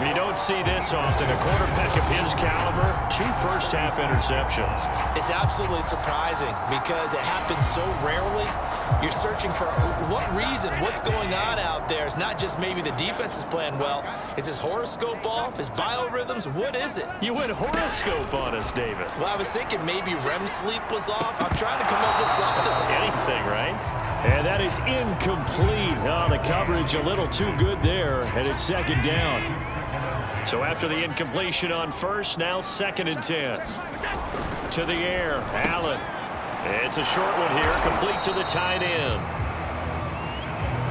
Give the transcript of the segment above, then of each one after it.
You don't see this often. A quarterback of his caliber, 2 first-half interceptions. It's absolutely surprising because it happens so rarely. You're searching for what reason, what's going on out there. It's not just maybe the defense is playing well. Is his horoscope off? His biorhythms? What is it? You went horoscope on us, David. Well, I was thinking maybe REM sleep was off. I'm trying to come up with something. Anything, right? And that is incomplete. Oh, the coverage a little too good there, and it's 2nd down. So after the incompletion on first, now 2nd and 10. To the air, Allen. It's a short one here, complete to the tight end.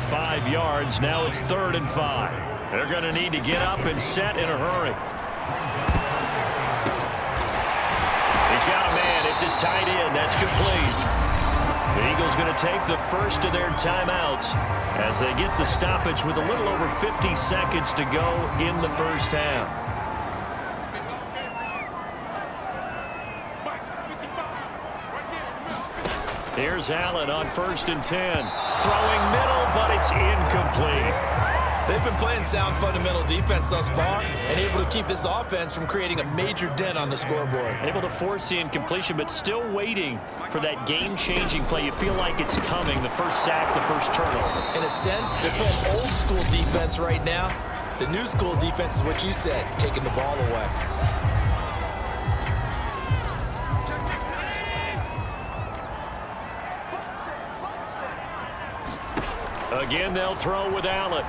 5 yards, now it's 3rd and 5. They're going to need to get up and set in a hurry. He's got a man, it's his tight end, that's complete. The Eagles going to take the first of their timeouts as they get the stoppage with a little over 50 seconds to go in the first half. Here's Allen on 1st and 10. Throwing middle, but it's incomplete. They've been playing sound fundamental defense thus far and able to keep this offense from creating a major dent on the scoreboard. Able to force the incompletion, but still waiting for that game-changing play. You feel like it's coming, the first sack, the first turnover. In a sense, they're playing old-school defense right now. The new-school defense is what you said, taking the ball away. Again, they'll throw with Allen.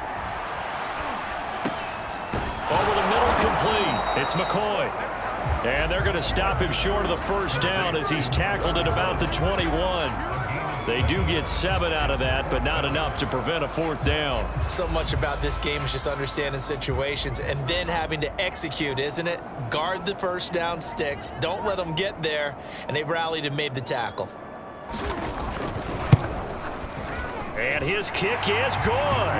Over the middle, complete. It's McCoy. And they're going to stop him short of the first down as he's tackled at about the 21. They do get 7 out of that, but not enough to prevent a 4th down. So much about this game is just understanding situations and then having to execute, isn't it? Guard the first down sticks. Don't let them get there. And they've rallied and made the tackle. And his kick is good.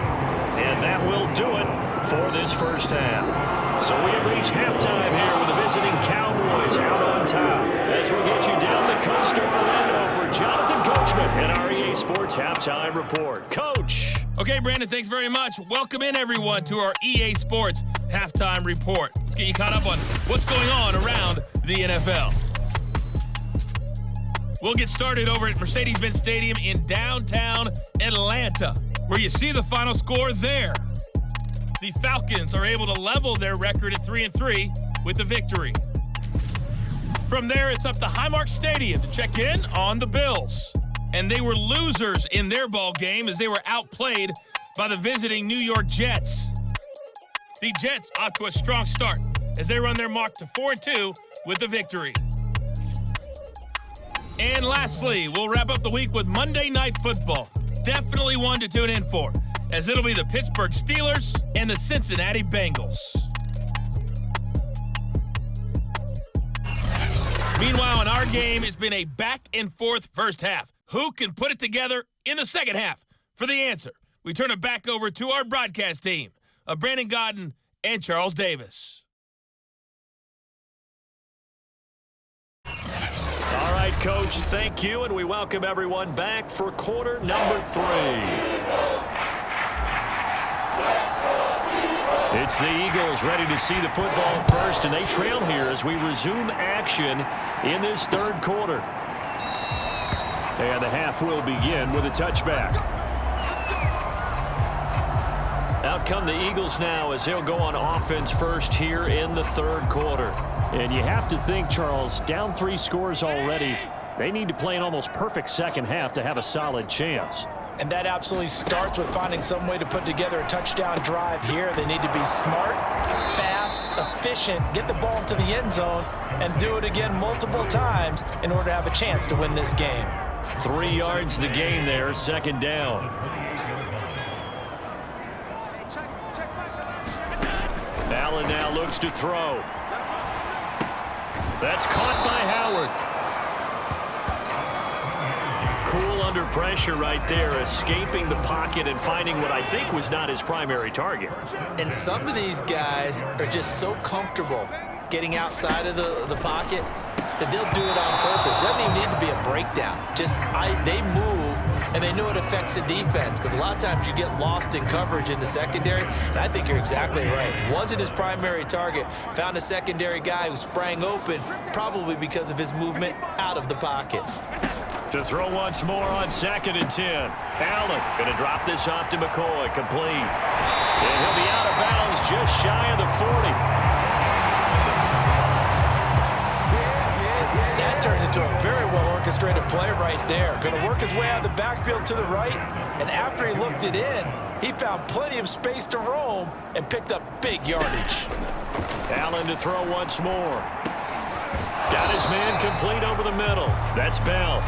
And that will do it for this first half. So we have reached halftime here with the visiting Cowboys out on top. As we get you down the coast to Orlando for Jonathan Coachman and our EA Sports Halftime Report. Coach. Okay, Brandon, thanks very much. Welcome in, everyone, to our EA Sports Halftime Report. Let's get you caught up on what's going on around the NFL. We'll get started over at Mercedes-Benz Stadium in downtown Atlanta, where you see the final score there. The Falcons are able to level their record at 3-3 with the victory. From there, it's up to Highmark Stadium to check in on the Bills. And they were losers in their ball game as they were outplayed by the visiting New York Jets. The Jets off to a strong start as they run their mark to 4-2 with the victory. And lastly, we'll wrap up the week with Monday Night Football. Definitely one to tune in for, as it'll be the Pittsburgh Steelers and the Cincinnati Bengals. Meanwhile, in our game, it's been a back-and-forth first half. Who can put it together in the second half? For the answer, we turn it back over to our broadcast team of Brandon Godden and Charles Davis. All right, Coach, thank you, and we welcome everyone back for quarter number 3. It's the Eagles ready to see the football first, and they trail here as we resume action in this 3rd quarter. And the half will begin with a touchback. Out come the Eagles now as they'll go on offense first here in the 3rd quarter. And you have to think, Charles, down 3 scores already. They need to play an almost perfect second half to have a solid chance. And that absolutely starts with finding some way to put together a touchdown drive here. They need to be smart, fast, efficient, get the ball into the end zone, and do it again multiple times in order to have a chance to win this game. 3 yards the gain there, 2nd down. Allen now looks to throw. That's caught by Howard. Cool under pressure right there, escaping the pocket and finding what I think was not his primary target. And some of these guys are just so comfortable getting outside of the pocket that they'll do it on purpose. It doesn't even need to be a breakdown. Just they move and they know it affects the defense because a lot of times you get lost in coverage in the secondary, and I think you're exactly right. Wasn't his primary target. Found a secondary guy who sprang open, probably because of his movement out of the pocket. To throw once more on 2nd and 10. Allen going to drop this off to McCoy. Complete. And he'll be out of bounds just shy of the 40. That turned into a very well-orchestrated play right there. Going to work his way out of the backfield to the right, and after he looked it in, he found plenty of space to roam and picked up big yardage. Allen to throw once more. Got his man complete over the middle. That's Bell.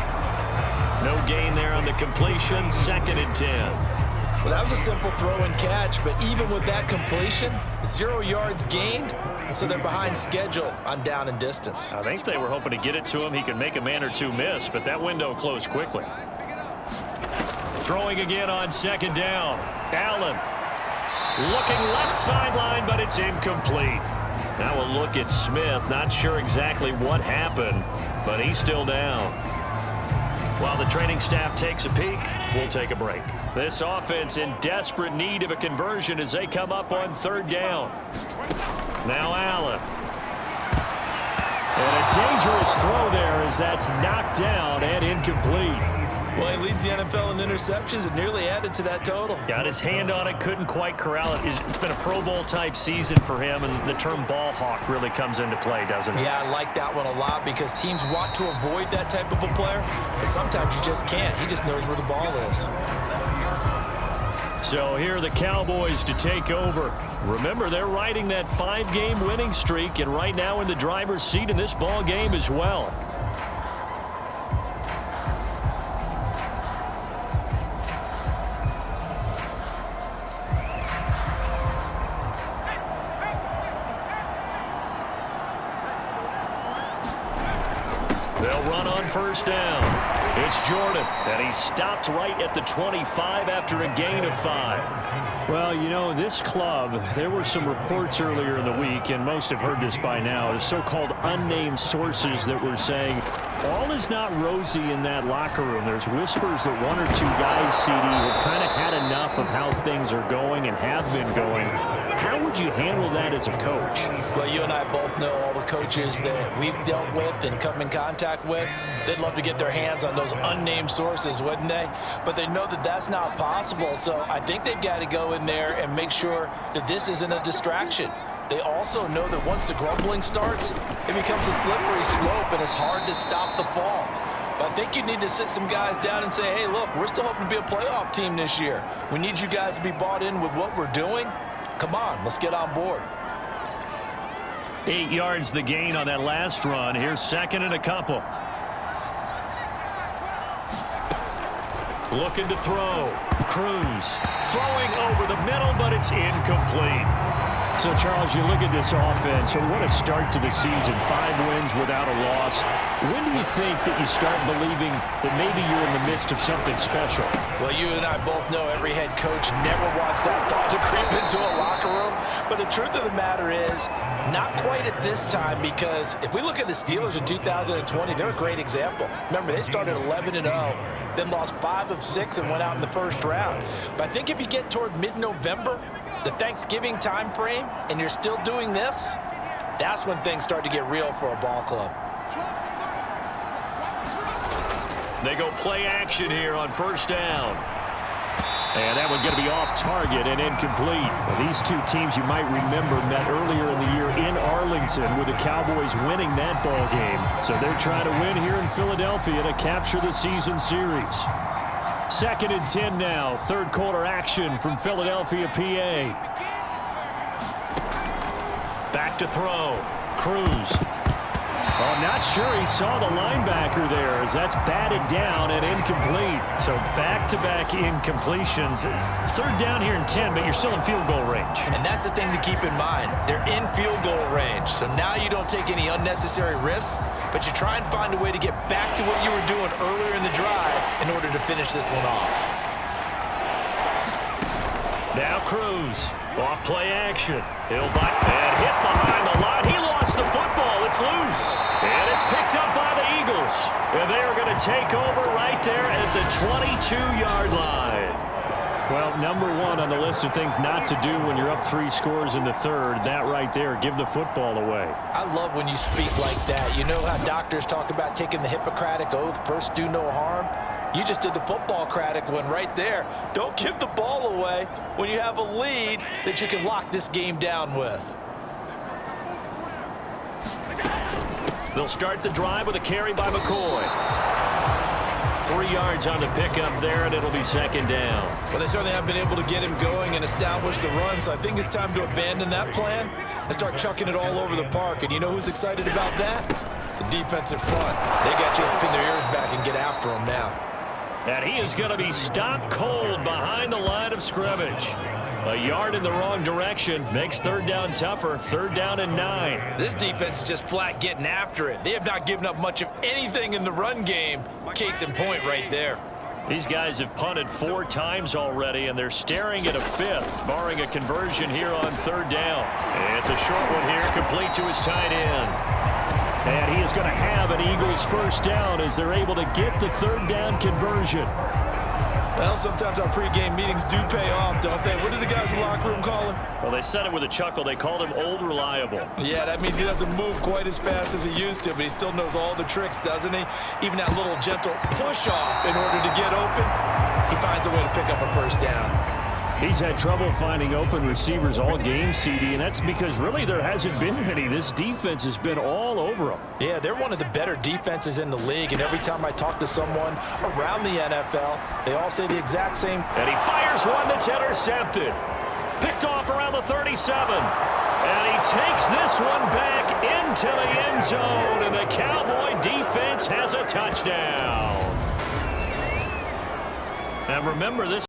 No gain there on the completion. 2nd and 10. Well, that was a simple throw and catch, but even with that completion, 0 yards gained, so they're behind schedule on down and distance. I think they were hoping to get it to him. He could make a man or two miss, but that window closed quickly. Throwing again on 2nd down. Allen looking left sideline, but it's incomplete. Now we'll look at Smith. Not sure exactly what happened, but he's still down. While the training staff takes a peek, we'll take a break. This offense in desperate need of a conversion as they come up on 3rd down. Now Allen. And a dangerous throw there as that's knocked down and incomplete. Well, he leads the NFL in interceptions and nearly added to that total. Got his hand on it, couldn't quite corral it. It's been a Pro Bowl-type season for him, and the term ball hawk really comes into play, doesn't it? Yeah, I like that one a lot because teams want to avoid that type of a player, but sometimes you just can't. He just knows where the ball is. So here are the Cowboys to take over. Remember, they're riding that 5-game winning streak, and right now in the driver's seat in this ball game as well. They'll run on 1st down. It's Jordan, and he's stopped right at the 25 after a gain of 5. Well, you know, this club, there were some reports earlier in the week, and most have heard this by now, the so-called unnamed sources that were saying all is not rosy in that locker room. There's whispers that 1 or 2 guys, CD, have kind of had enough of how things are going and have been going. How would you handle that as a coach? Well, you and I both know all the coaches that we've dealt with and come in contact with. They'd love to get their hands on those unnamed sources, wouldn't they? But they know that that's not possible, so I think they've got to go in there and make sure that this isn't a distraction. They also know that once the grumbling starts, it becomes a slippery slope and it's hard to stop the fall. But I think you need to sit some guys down and say, hey, look, we're still hoping to be a playoff team this year. We need you guys to be bought in with what we're doing. Come on, let's get on board. 8 yards the gain on that last run. Here's 2nd and a couple. Looking to throw. Cruz throwing over the middle, but it's incomplete. So, Charles, you look at this offense, and what a start to the season. 5 wins without a loss. When do you think that you start believing that maybe you're in the midst of something special? Well, you and I both know every head coach never wants that thought to creep into a locker room. But the truth of the matter is, not quite at this time, because if we look at the Steelers in 2020, they're a great example. Remember, they started 11-0, then lost 5 of 6 and went out in the 1st round. But I think if you get toward mid-November, the Thanksgiving time frame, and you're still doing this, that's when things start to get real for a ball club. They go play action here on 1st down. And that one going to be off target and incomplete. Well, these two teams you might remember met earlier in the year in Arlington with the Cowboys winning that ball game. So they're trying to win here in Philadelphia to capture the season series. 2nd and 10 now. 3rd quarter action from Philadelphia, PA. Back to throw. Cruz. Oh, not sure he saw the linebacker there as that's batted down and incomplete. So back-to-back incompletions. 3rd down here and 10, but you're still in field goal range. And that's the thing to keep in mind. They're in field goal range. So now you don't take any unnecessary risks, but you try and find a way to get back to what you were doing earlier in the drive in order to finish this one off. Now Cruz. Off play action. He'll bite and hit behind the line. He lost the football. It's loose. And it's picked up by the Eagles. And they are going to take over right there at the 22-yard line. Well, number one on the list of things not to do when you're up 3 scores in the third, that right there, give the football away. I love when you speak like that. You know how doctors talk about taking the Hippocratic Oath, first do no harm? You just did the football-cratic one right there. Don't give the ball away when you have a lead that you can lock this game down with. They'll start the drive with a carry by McCoy. 3 yards on the pickup there, and it'll be second down. Well, they certainly have been able to get him going and establish the run, so I think it's time to abandon that plan and start chucking it all over the park. And you know who's excited about that? The defensive front. They got to just pin their ears back and get after him now. And he is going to be stopped cold behind the line of scrimmage. A yard in the wrong direction makes third down tougher. Third down and 9. This defense is just flat getting after it. They have not given up much of anything in the run game. Case in point right there. These guys have punted 4 times already, and they're staring at a 5th, barring a conversion here on third down. It's a short one here, complete to his tight end. And he is going to have an Eagles first down as they're able to get the third down conversion. Well, sometimes our pregame meetings do pay off, don't they? What do the guys in the locker room call him? Well, they said it with a chuckle. They called him Old Reliable. Yeah, that means he doesn't move quite as fast as he used to, but he still knows all the tricks, doesn't he? Even that little gentle push-off in order to get open, he finds a way to pick up a first down. He's had trouble finding open receivers all game, CD, and that's because really there hasn't been many. This defense has been all over them. Yeah, they're one of the better defenses in the league, and every time I talk to someone around the NFL, they all say the exact same. And he fires one that's intercepted. Picked off around the 37. And he takes this one back into the end zone, and the Cowboy defense has a touchdown. And remember, this